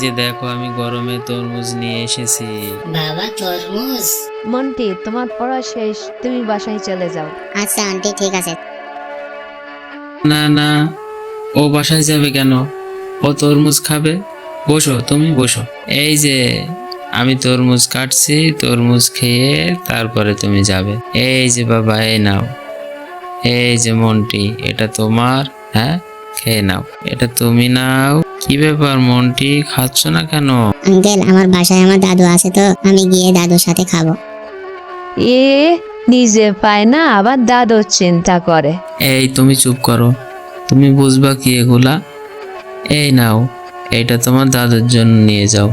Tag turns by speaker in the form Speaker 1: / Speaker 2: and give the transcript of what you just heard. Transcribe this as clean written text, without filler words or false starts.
Speaker 1: যে দেখো আমি গরমে তরমুজ নিয়ে এসেছি।
Speaker 2: বাবা তরমুজ।
Speaker 3: মন্টি, তোমার পড়া শেষ, তুমি বাসায় চলে যাও।
Speaker 2: আচ্ছা আন্টি ঠিক আছে।
Speaker 1: না না, ও বাসায় যাবে কেন? ও তরমুজ খাবে। বসো, তুমি বসো। এই যে আমি তরমুজ কাটছি, তরমুজ খেয়ে তারপরে তুমি যাবে। এই যে বাবা, এই নাও। এই যে মন্টি, এটা তোমার। হ্যাঁ, খেয়ে নাও। এটা তুমি নাও। কি ব্যাপার মন্টি, খাচ্ছ না কেন?
Speaker 2: আঙ্কেল আমার বাসায় আমার দাদু আছে, তো আমি গিয়ে দাদুর সাথে খাবো।
Speaker 3: এ নিজে পায় না, আবার দাদুর চিন্তা করে।
Speaker 1: এই তুমি চুপ করো, তুমি বুঝবা কি এগুলা? এই নাও, এটা তোমার দাদুর জন্য নিয়ে যাও।